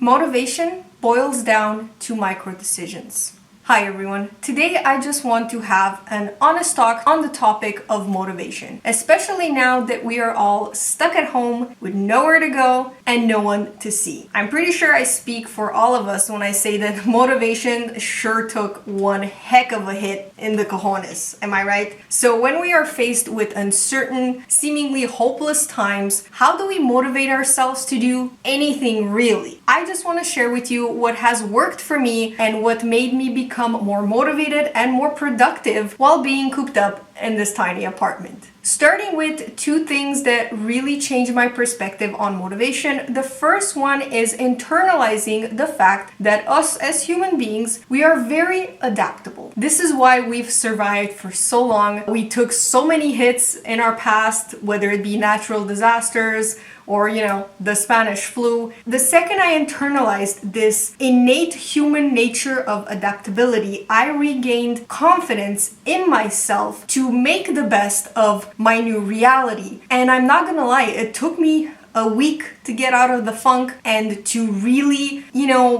Motivation boils down to micro decisions. Hi everyone. Today I just want to have an honest talk on the topic of motivation, especially now that we are all stuck at home with nowhere to go and no one to see. I'm pretty sure I speak for all of us when I say that motivation sure took one heck of a hit in the cojones. Am I right? So when we are faced with uncertain, seemingly hopeless times, how do we motivate ourselves to do anything really? I just want to share with you what has worked for me and what made me become more motivated and more productive while being cooped up in this tiny apartment. Starting with two things that really changed my perspective on motivation. The first one is internalizing the fact that us as human beings, we are very adaptable. This is why we've survived for so long. We took so many hits in our past, whether it be natural disasters or, the Spanish flu. The second I internalized this innate human nature of adaptability, I regained confidence in myself to make the best of my new reality. And I'm not gonna lie, it took me a week to get out of the funk and to really,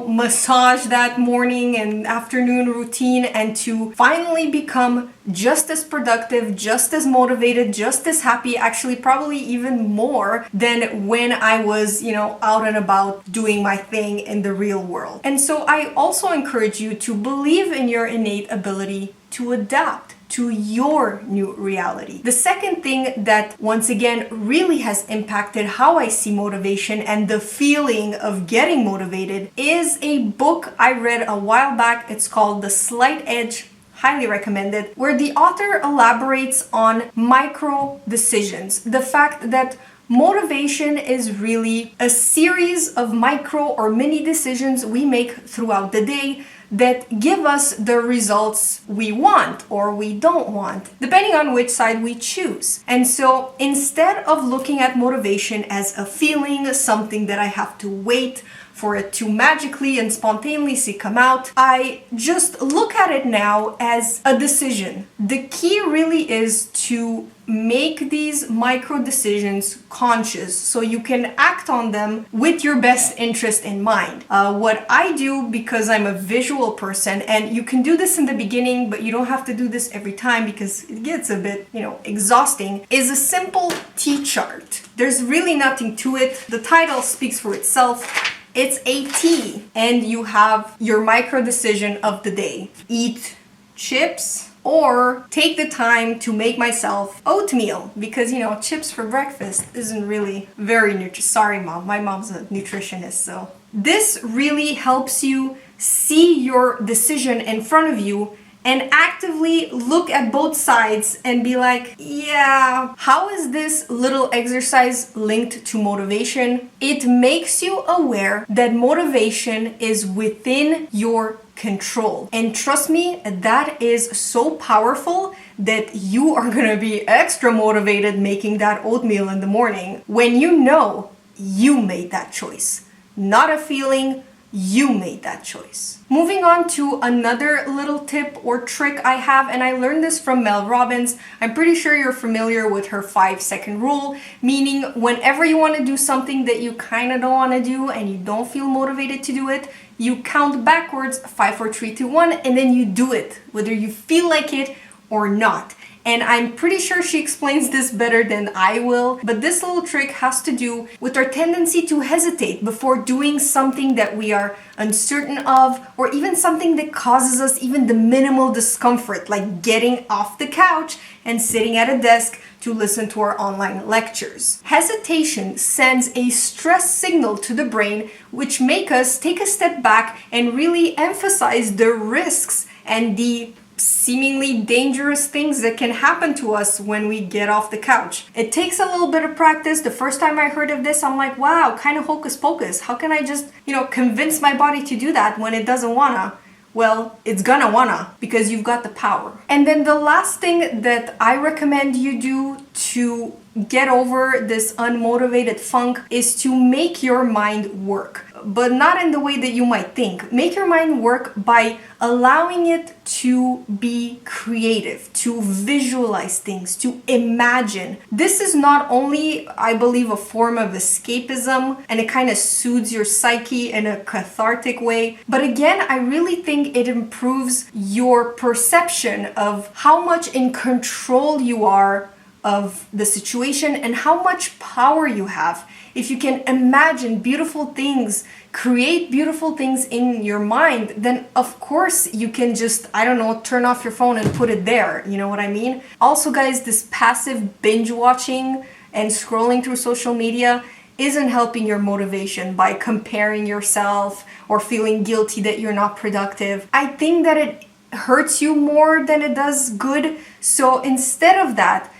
massage that morning and afternoon routine and to finally become just as productive, just as motivated, just as happy, actually probably even more than when I was, out and about doing my thing in the real world. And so I also encourage you to believe in your innate ability to adapt to your new reality. The second thing that once again really has impacted how I see motivation and the feeling of getting motivated is a book I read a while back. It's called The Slight Edge. Highly recommended, where the author elaborates on micro decisions. The fact that motivation is really a series of micro or mini decisions we make throughout the day that give us the results we want or we don't want, depending on which side we choose. And so instead of looking at motivation as a feeling, something that I have to wait for it to magically and spontaneously come out, I just look at it now as a decision. The key really is to make these micro decisions conscious so you can act on them with your best interest in mind. What I do, because I'm a visual person, and you can do this in the beginning, but you don't have to do this every time because it gets a bit, exhausting, is a simple T-chart. There's really nothing to it. The title speaks for itself. It's a T, and you have your micro decision of the day. Eat chips or take the time to make myself oatmeal because, chips for breakfast isn't really very Sorry, Mom. My mom's a nutritionist, so. This really helps you see your decision in front of you and actively look at both sides and be like, yeah, how is this little exercise linked to motivation? It makes you aware that motivation is within your control. And trust me, that is so powerful that you are gonna be extra motivated making that oatmeal in the morning when you know you made that choice. Not a feeling, you made that choice. Moving on to another little tip or trick I have, and I learned this from Mel Robbins. I'm pretty sure you're familiar with her 5-second rule, meaning whenever you want to do something that you kind of don't want to do and you don't feel motivated to do it, you count backwards 5, 4, 3, 2, 1, and then you do it, whether you feel like it or not. And I'm pretty sure she explains this better than I will, but this little trick has to do with our tendency to hesitate before doing something that we are uncertain of, or even something that causes us even the minimal discomfort, like getting off the couch and sitting at a desk to listen to our online lectures. Hesitation sends a stress signal to the brain, which make us take a step back and really emphasize the risks and the seemingly dangerous things that can happen to us when we get off the couch. It takes a little bit of practice. The first time I heard of this, I'm like, wow, kind of hocus pocus. How can I just, convince my body to do that when it doesn't wanna? Well, it's gonna wanna because you've got the power. And then the last thing that I recommend you do to get over this unmotivated funk is to make your mind work, but not in the way that you might think. Make your mind work by allowing it to be creative, to visualize things, to imagine. This is not only, I believe, a form of escapism, and it kind of soothes your psyche in a cathartic way, but again, I really think it improves your perception of how much in control you are of the situation and how much power you have. If you can imagine beautiful things, create beautiful things in your mind, then of course you can just, I don't know, turn off your phone and put it there. You know what I mean? Also, guys, this passive binge watching and scrolling through social media isn't helping your motivation by comparing yourself or feeling guilty that you're not productive. I think that it hurts you more than it does good. So instead of that,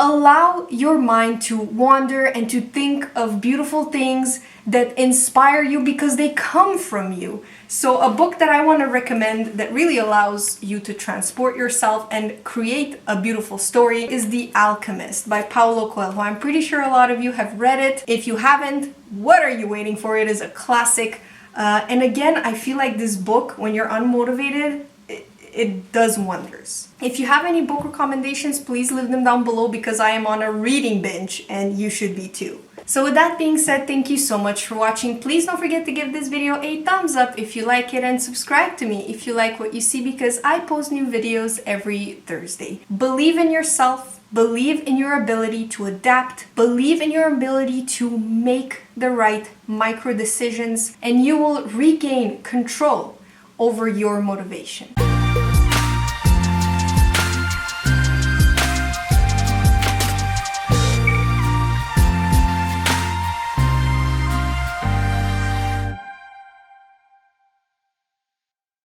allow your mind to wander and to think of beautiful things that inspire you because they come from you. So a book that I want to recommend that really allows you to transport yourself and create a beautiful story is The Alchemist by Paulo Coelho. I'm pretty sure a lot of you have read it. If you haven't, what are you waiting for? It is a classic. And again, I feel like this book, when you're unmotivated, it does wonders. If you have any book recommendations, please leave them down below because I am on a reading binge and you should be too. So with that being said, thank you so much for watching. Please don't forget to give this video a thumbs up if you like it and subscribe to me if you like what you see because I post new videos every Thursday. Believe in yourself, believe in your ability to adapt, believe in your ability to make the right micro decisions, and you will regain control over your motivation.